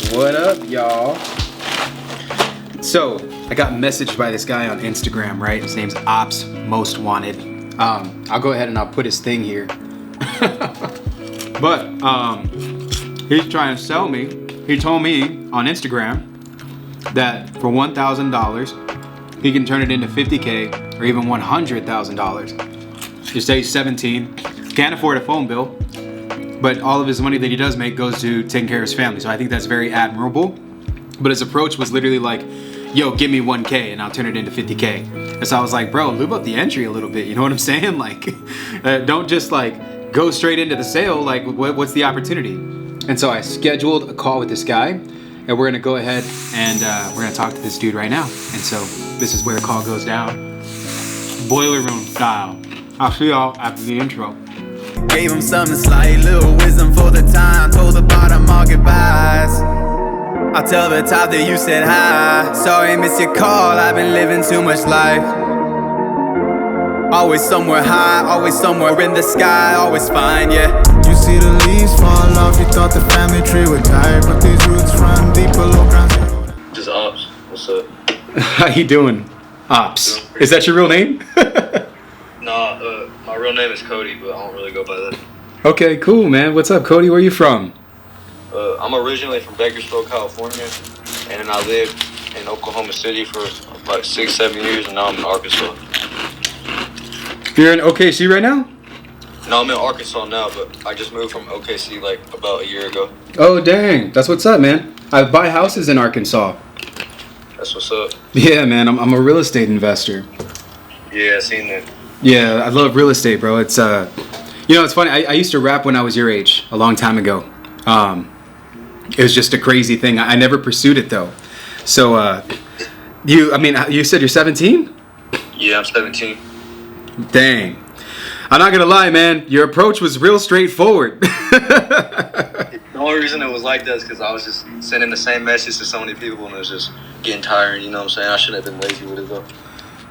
What up, y'all? So, I got messaged by this guy on Instagram, right? His name's Ops Most Wanted. I'll go ahead and I'll put his thing here. But, he's trying to sell me. He told me on Instagram that for $1,000, he can turn it into $50K or even $100,000. Just say he's 17, can't afford a phone bill, but all of his money that he does make goes to taking care of his family. So I think that's very admirable. But his approach was literally like, yo, give me 1K and I'll turn it into 50K. And so I was like, bro, move up the entry a little bit. You know what I'm saying? Like, don't just like go straight into the sale. Like, what's the opportunity? And so I scheduled a call with this guy, and we're gonna go ahead and we're gonna talk to this dude right now. And so this is where the call goes down, boiler room style. I'll see y'all after the intro. Gave him something slight, little wisdom for the time. Told the bottom all goodbyes. I'll tell the top that you said hi. Sorry, miss your call, I've been living too much life. Always somewhere high, always somewhere in the sky, always fine, yeah. You see the leaves fall off, you thought the family tree would die, but these roots run deep below ground zero. Just Ops, what's up? How you doing, Ops? Is that your real name? Nah, my real name is Cody, but I don't really go by that. Okay, cool, man. What's up, Cody? Where you from? I'm originally from Bakersfield, California, and then I lived in Oklahoma City for like 6-7 years, and now I'm in Arkansas. You're in OKC right now? No, I'm in Arkansas now, but I just moved from OKC like about a year ago. Oh, dang. That's what's up, man. I buy houses in Arkansas. That's what's up. Yeah, man. I'm a real estate investor. Yeah, I seen that. Yeah, I love real estate, bro. It's it's funny. I used to rap when I was your age, a long time ago. It was just a crazy thing. I never pursued it though. So, you said you're 17? Yeah, I'm 17. Dang. I'm not gonna lie, man. Your approach was real straightforward. The only reason it was like that is because I was just sending the same message to so many people, and it was just getting tired. You know what I'm saying? I shouldn't have been lazy with it though.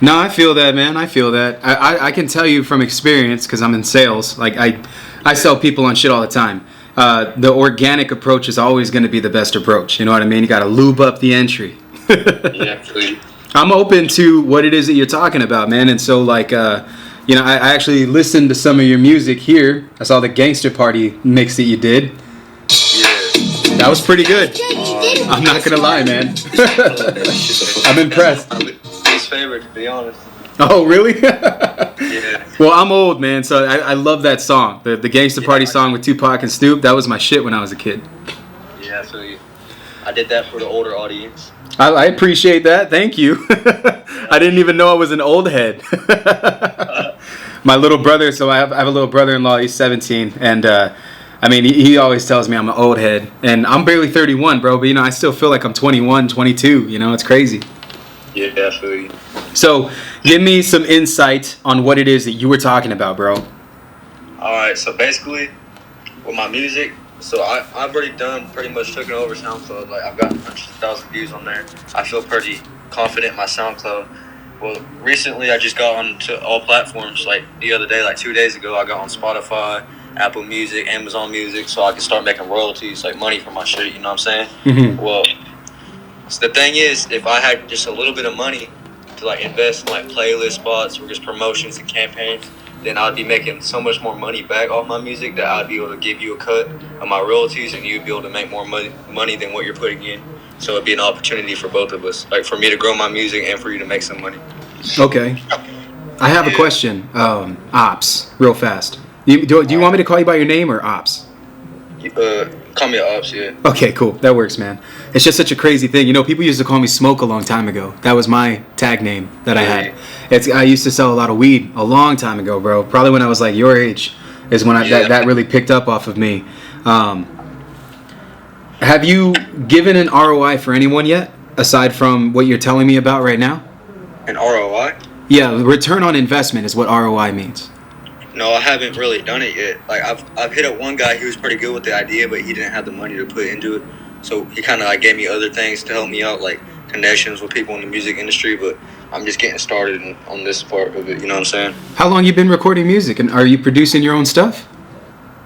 No, I feel that, man. I feel that. I can tell you from experience, because I'm in sales. Like, I sell people on shit all the time. The organic approach is always going to be the best approach. You know what I mean? You got to lube up the entry. Yeah, please. I'm open to what it is that you're talking about, man. And so, like, I actually listened to some of your music here. I saw the Gangster Party mix that you did. Yeah. That was pretty good. I'm not going to lie, man. I'm impressed. His favorite, to be honest. Oh, really? Yeah. Well, I'm old, man, so I love that song. The Gangsta Party song with Tupac and Snoop, that was my shit when I was a kid. Yeah, I feel you. I did that for the older audience. I appreciate that. Thank you. I didn't even know I was an old head. My little brother, so I have a little brother-in-law, he's 17, and he always tells me I'm an old head. And I'm barely 31, bro, but, I still feel like I'm 21, 22, it's crazy. Yeah, I feel you. So, give me some insight on what it is that you were talking about, bro. Alright, so basically, with my music, so I've already pretty much taken over SoundCloud. Like, I've got 100,000 views on there. I feel pretty confident in my SoundCloud. Well, recently I just got onto all platforms. Like, the other day, like 2 days ago, I got on Spotify, Apple Music, Amazon Music, so I can start making royalties, like money from my shit, you know what I'm saying? Mm-hmm. Well, so the thing is, if I had just a little bit of money to like invest in like playlist spots or just promotions and campaigns, then I'd be making so much more money back off my music that I'd be able to give you a cut of my royalties, and you'd be able to make more money than what you're putting in. So it'd be an opportunity for both of us, like for me to grow my music and for you to make some money. Okay. I have a question, Ops, real fast. Do you want me to call you by your name or Ops? Call me Ops, yeah. Okay, cool. That works, man. It's just such a crazy thing. People used to call me Smoke a long time ago. That was my tag name that I had. I used to sell a lot of weed a long time ago, bro. Probably when I was like your age is when that really picked up off of me. Have you given an ROI for anyone yet, aside from what you're telling me about right now? An ROI? Yeah, return on investment is what ROI means. No, I haven't really done it yet. Like I've hit up one guy who was pretty good with the idea, but he didn't have the money to put into it. So he kind of like gave me other things to help me out, like connections with people in the music industry. But I'm just getting started on this part of it. You know what I'm saying? How long you been recording music, and are you producing your own stuff?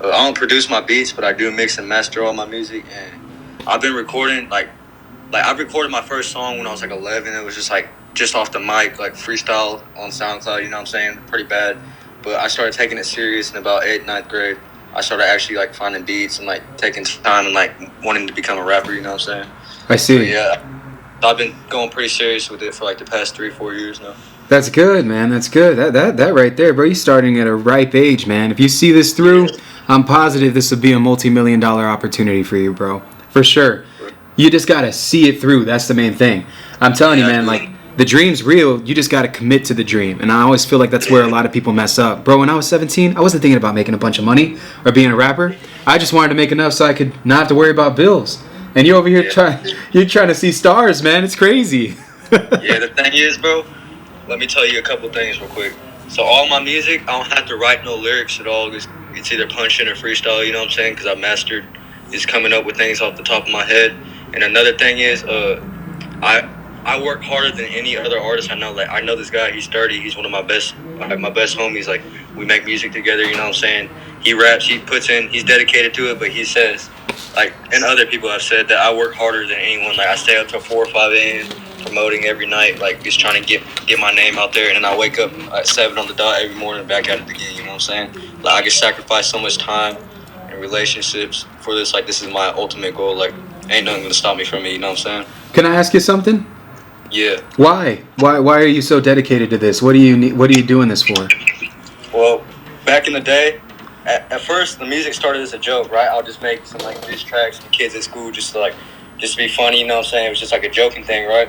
I don't produce my beats, but I do mix and master all my music, and I've been recording like I recorded my first song when I was like 11. It was just like just off the mic, like freestyle on SoundCloud. You know what I'm saying? Pretty bad. But I started taking it serious in about 8th, 9th grade. I started actually like finding beats and like taking time and like wanting to become a rapper. You know what I'm saying? I see. But yeah, I've been going pretty serious with it for like the past 3-4 years now. That's good, man. That's good. That right there, bro. You're starting at a ripe age, man. If you see this through, I'm positive this will be a multi-million-dollar opportunity for you, bro. For sure. You just gotta see it through. That's the main thing. I'm telling you, man. Like the dream's real. You just gotta commit to the dream. And I always feel like that's where a lot of people mess up, bro. When I was 17, I wasn't thinking about making a bunch of money or being a rapper. I just wanted to make enough so I could not have to worry about bills. And you're over here you're trying to see stars, man. It's crazy. Yeah, the thing is, bro. Let me tell you a couple things real quick. So all my music, I don't have to write no lyrics at all. It's either punching or freestyle, you know what I'm saying? Because I mastered just coming up with things off the top of my head. And another thing is, I work harder than any other artist I know. Like I know this guy, he's 30. He's one of my best homies. Like we make music together, you know what I'm saying? He raps, he puts in, he's dedicated to it, but he says, like, and other people have said that I work harder than anyone. Like I stay up till 4 or 5 a.m. promoting every night, like just trying to get my name out there, and then I wake up at 7 on the dot every morning and back at it again, you know what I'm saying? Like I can sacrifice so much time and relationships for this. Like this is my ultimate goal. Like ain't nothing gonna stop me from it, you know what I'm saying? Can I ask you something? Yeah. Why are you so dedicated to this? What do you need? What are you doing this for? Well, back in the day, at first the music started as a joke, right? I'll just make some like diss tracks for kids at school just to be funny, you know what I'm saying? It was just like a joking thing, right?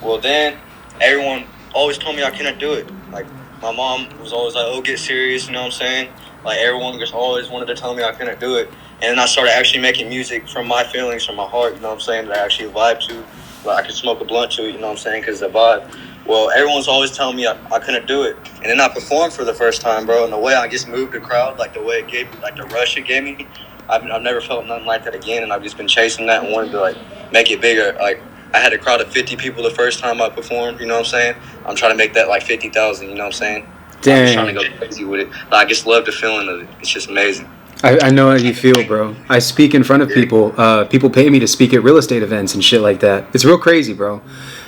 Well, then everyone always told me I couldn't do it. Like my mom was always like, "Oh, get serious," you know what I'm saying? Like everyone just always wanted to tell me I couldn't do it. And then I started actually making music from my feelings, from my heart, you know what I'm saying, that I actually vibe to. Like I could smoke a blunt to it, you know what I'm saying, because it's a vibe. Well, everyone's always telling me I couldn't do it. And then I performed for the first time, bro, and the way I just moved the crowd, like the way it gave me, like the rush it gave me, I've never felt nothing like that again, and I've just been chasing that and wanted to, like, make it bigger. Like, I had a crowd of 50 people the first time I performed, you know what I'm saying? I'm trying to make that, like, 50,000, you know what I'm saying? Dang. I'm just trying to go crazy with it. Like, I just love the feeling of it. It's just amazing. I know how you feel, bro. I speak in front of people. People pay me to speak at real estate events and shit like that. It's real crazy, bro.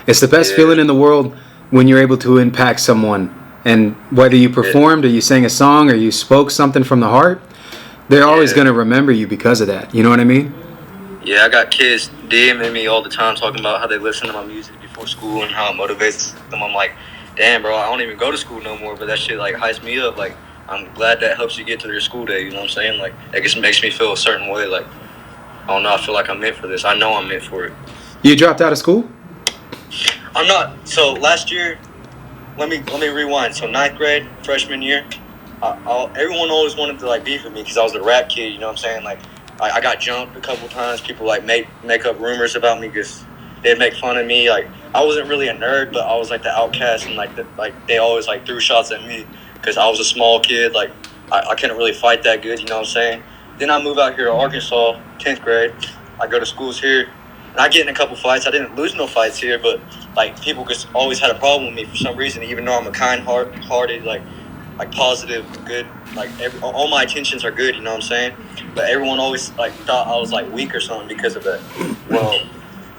It's the best feeling in the world when you're able to impact someone. And whether you performed or you sang a song or you spoke something from the heart, they're always going to remember you because of that. You know what I mean? Yeah, I got kids DMing me all the time talking about how they listen to my music before school and how it motivates them. I'm like, damn, bro, I don't even go to school no more, but that shit, like, hypes me up. Like, I'm glad that helps you get to your school day, you know what I'm saying? Like, it just makes me feel a certain way. Like, I don't know, I feel like I'm meant for this. I know I'm meant for it. You dropped out of school? I'm not. So, last year, let me rewind. So, 9th grade, freshman year, everyone always wanted to, like, beef with me because I was a rap kid, you know what I'm saying? Like, I got jumped a couple times. People, like, make up rumors about me because they'd make fun of me. Like, I wasn't really a nerd, but I was, like, the outcast, and, like, they always, like, threw shots at me because I was a small kid. Like, I couldn't really fight that good, you know what I'm saying? Then I move out here to Arkansas, 10th grade. I go to schools here, and I get in a couple fights. I didn't lose no fights here, but, like, people just always had a problem with me for some reason, even though I'm a kind-hearted, like positive, good, like, all my intentions are good, you know what I'm saying? But everyone always, like, thought I was, like, weak or something because of that. Well,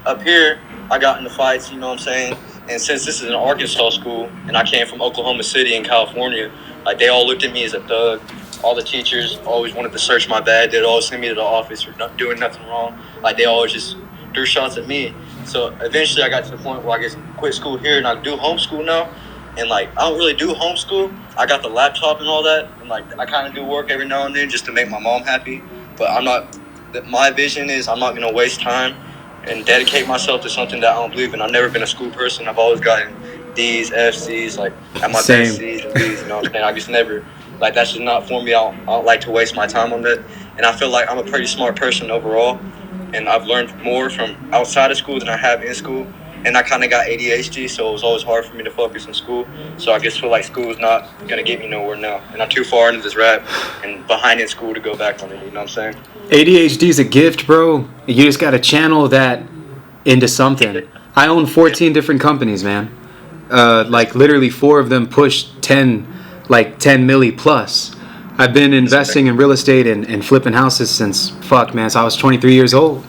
up here, I got into fights, you know what I'm saying? And since this is an Arkansas school, and I came from Oklahoma City in California, like, they all looked at me as a thug. All the teachers always wanted to search my bag. They'd always send me to the office for not doing nothing wrong. Like, they always just threw shots at me. So eventually I got to the point where I just quit school here, and I do homeschool now. And, like, I don't really do homeschool. I got the laptop and all that, and, like, I kind of do work every now and then just to make my mom happy. But my vision is I'm not going to waste time and dedicate myself to something that I don't believe in. I've never been a school person. I've always gotten D's, F's, C's, like, at my best C's and D's, you know what I'm saying? I just never, like, that's just not for me. I don't like to waste my time on that. And I feel like I'm a pretty smart person overall, and I've learned more from outside of school than I have in school. And I kind of got ADHD, so it was always hard for me to focus in school. So I just feel like school is not going to get me nowhere now. And I'm too far into this rap and behind in school to go back on it, you know what I'm saying? ADHD is a gift, bro. You just got to channel that into something. I own 14 different companies, man. Like, literally 4 of them push 10 milli plus. I've been investing in real estate and flipping houses since, so I was 23 years old.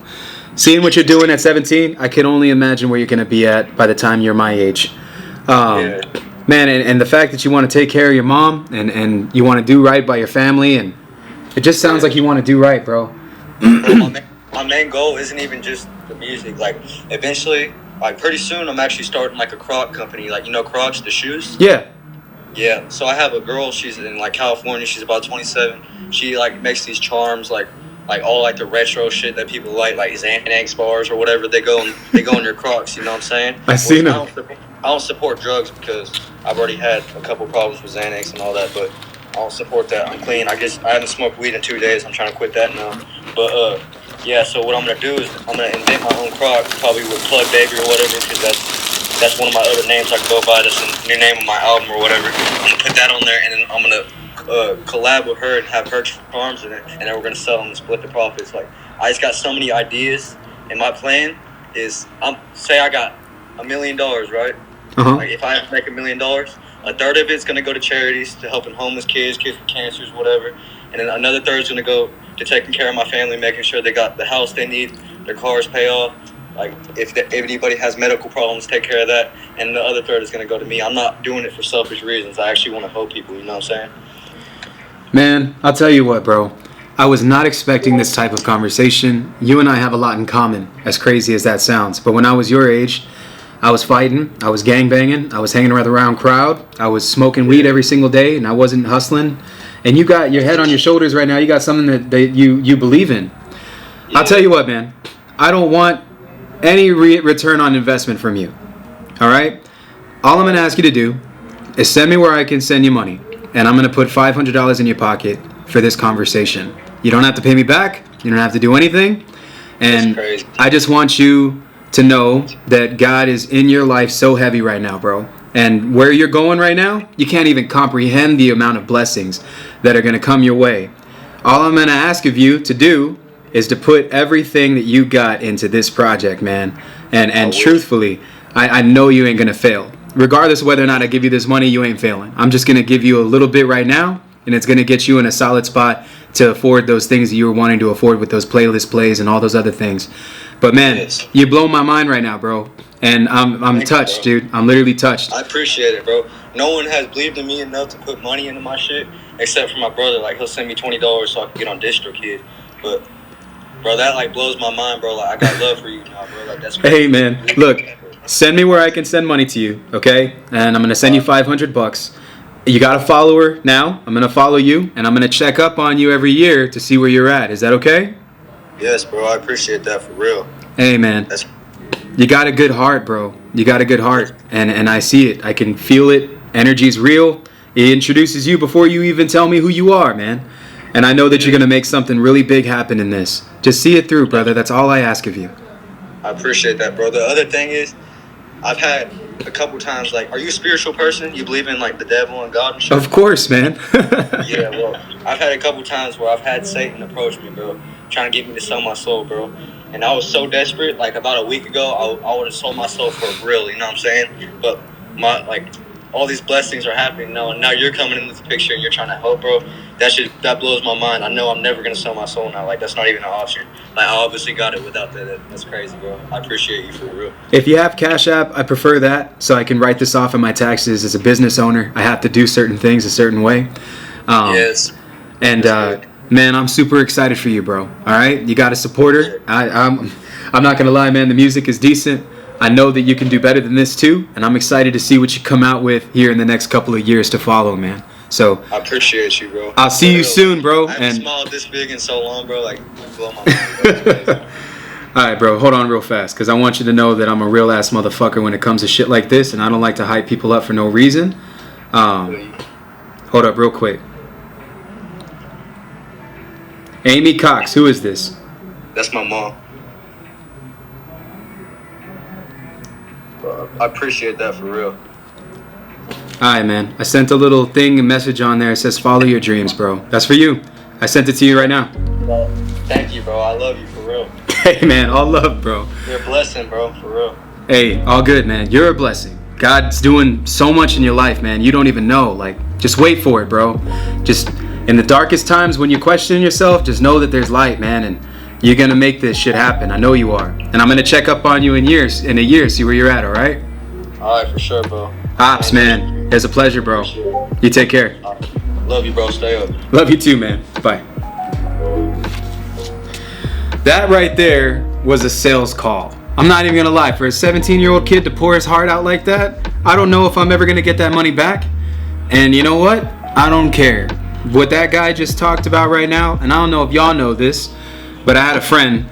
Seeing what you're doing at 17, I can only imagine where you're going to be at by the time you're my age. Yeah. Man, and the fact that you want to take care of your mom and you want to do right by your family, and it just sounds like you want to do right, bro. Bro, my main goal isn't even just the music. Like, eventually, like, pretty soon, I'm actually starting, like, a Croc company. Like, you know Crocs, the shoes? Yeah. Yeah. So I have a girl, she's in, like, California. She's about 27. She, like, makes these charms, like all, like, the retro shit that people like Xanax bars or whatever. They go in your Crocs, you know what I'm saying? I seen them. I don't support drugs because I've already had a couple problems with Xanax and all that, but I don't support that. I'm clean. I haven't smoked weed in 2 days. I'm trying to quit that now. But yeah. So what I'm gonna do is I'm gonna invent my own Croc, probably with Plug Baby or whatever, because that's one of my other names I go by. That's the new name of my album or whatever. I'm gonna put that on there, and then I'm gonna collab with her and have her charms in it, and then we're gonna sell them and split the profits. Like, I just got so many ideas, and my plan is say I got $1 million, right? Uh-huh. Like, if I make $1 million, a third of it's gonna go to charities, to helping homeless kids with cancers, whatever, and then another third is gonna go to taking care of my family, making sure they got the house they need, their cars pay off. Like, if anybody has medical problems, take care of that, and the other third is gonna go to me. I'm not doing it for selfish reasons. I actually want to help people. You know what I'm saying? Man, I'll tell you what, bro. I was not expecting this type of conversation. You and I have a lot in common, as crazy as that sounds. But when I was your age, I was fighting, I was gangbanging, I was hanging around crowd, I was smoking weed every single day, and I wasn't hustling. And you got your head on your shoulders right now. You got something that you believe in. Yeah. I'll tell you what, man. I don't want any return on investment from you. All right? All I'm going to ask you to do is send me where I can send you money. And I'm going to put $500 in your pocket for this conversation. You don't have to pay me back. You don't have to do anything. And I just want you to know that God is in your life so heavy right now, bro. And where you're going right now, you can't even comprehend the amount of blessings that are going to come your way. All I'm going to ask of you to do is to put everything that you got into this project, man. And truthfully, I know you ain't going to fail. Regardless of whether or not I give you this money, you ain't failing. I'm just going to give you a little bit right now, and it's going to get you in a solid spot to afford those things that you were wanting to afford with those playlist plays and all those other things. But man, you blow my mind right now, bro. And I'm touched, dude. I'm literally touched. I appreciate it, bro. No one has believed in me enough to put money into my shit, except for my brother. Like, he'll send me $20 so I can get on DistroKid. But, bro, that, like, blows my mind, bro. Like, I got love for you now, bro. Like, that's crazy. Hey, man, look, send me where I can send money to you, okay? And I'm going to send you $500. You got a follower now. I'm going to follow you, and I'm going to check up on you every year to see where you're at. Is that okay? Yes, bro. I appreciate that for real. Hey, man. You got a good heart, bro. You got a good heart. And I see it. I can feel it. Energy's real. It introduces you before you even tell me who you are, man. And I know that you're going to make something really big happen in this. Just see it through, brother. That's all I ask of you. I appreciate that, bro. The other thing is, I've had a couple times, like, are you a spiritual person? You believe in, like, the devil and God and shit? Of course, man. Yeah, well, I've had a couple times where I've had Satan approach me, bro, trying to get me to sell my soul, bro. And I was so desperate, like, about a week ago, I would have sold my soul for real, you know what I'm saying? But, all these blessings are happening now, and now you're coming into the picture and you're trying to help, bro. That blows my mind. I know I'm never going to sell my soul now. Like, that's not even an option. Like, I obviously got it without that. That's crazy, bro. I appreciate you for real. If you have Cash App, I prefer that, so I can write this off on my taxes. As a business owner, I have to do certain things a certain way. Yes. And, man, I'm super excited for you, bro. All right? You got a supporter. I'm not going to lie, man. The music is decent. I know that you can do better than this, too. And I'm excited to see what you come out with here in the next couple of years to follow, man. So I appreciate you, bro. I'll see you soon, bro. I haven't smiled this big in so long, bro. Like, blow my mind. All right, bro. Hold on real fast, because I want you to know that I'm a real-ass motherfucker when it comes to shit like this, and I don't like to hype people up for no reason. Hold up real quick. Amy Cox, who is this? That's my mom. I appreciate that for real. Alright, man. I sent a little message on there. It says, follow your dreams, bro. That's for you. I sent it to you right now. Well, thank you, bro. I love you for real. Hey, man. All love, bro. You're a blessing, bro. For real. Hey, all good, man. You're a blessing. God's doing so much in your life, man. You don't even know. Like, just wait for it, bro. Just in the darkest times when you question yourself, just know that there's light, man. And You're gonna make this shit happen. I know you are. And I'm gonna check up on you in a year, see where you're at, alright? Alright, for sure, bro. Ops, man. It's a pleasure, bro. You take care. Love you, bro. Stay up. Love you too, man. Bye. That right there was a sales call. I'm not even gonna lie, for a 17-year-old kid to pour his heart out like that, I don't know if I'm ever gonna get that money back. And you know what? I don't care. What that guy just talked about right now, and I don't know if y'all know this, but I had a friend,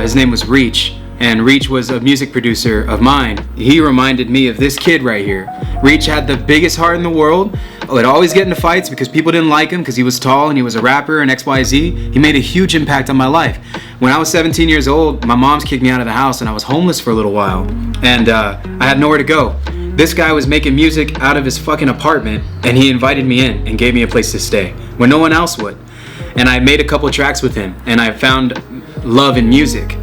his name was Reach, and Reach was a music producer of mine. He reminded me of this kid right here. Reach had the biggest heart in the world, would always get into fights because people didn't like him because he was tall and he was a rapper and XYZ. He made a huge impact on my life. When I was 17 years old, my mom's kicked me out of the house and I was homeless for a little while. And I had nowhere to go. This guy was making music out of his fucking apartment and he invited me in and gave me a place to stay when no one else would. And I made a couple tracks with him and I found love in music.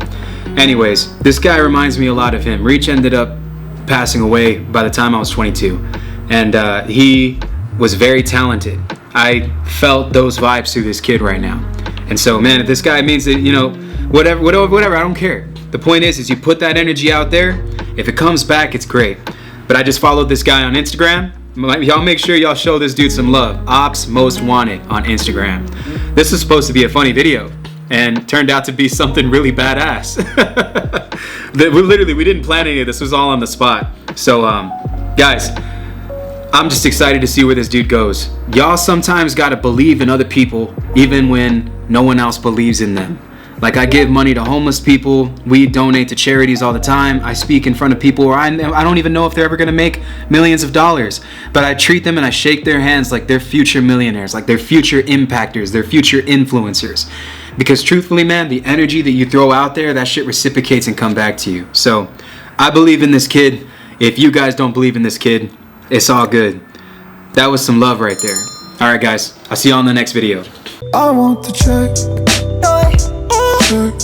Anyways, this guy reminds me a lot of him. Reach ended up passing away by the time I was 22. And he was very talented. I felt those vibes through this kid right now. And so, man, if this guy means that, you know, whatever, I don't care. The point is you put that energy out there. If it comes back, it's great. But I just followed this guy on Instagram. Y'all make sure y'all show this dude some love. Ops Most Wanted on Instagram. This is supposed to be a funny video and turned out to be something really badass. We didn't plan any of this. This was all on the spot. So, guys, I'm just excited to see where this dude goes. Y'all sometimes gotta believe in other people even when no one else believes in them. Like, I give money to homeless people. We donate to charities all the time. I speak in front of people where I don't even know if they're ever gonna make millions of dollars. But I treat them and I shake their hands like they're future millionaires, like they're future impactors, they're future influencers. Because truthfully, man, the energy that you throw out there, that shit reciprocates and come back to you. So, I believe in this kid. If you guys don't believe in this kid, it's all good. That was some love right there. Alright guys, I'll see you on the next video. I want the check. Check.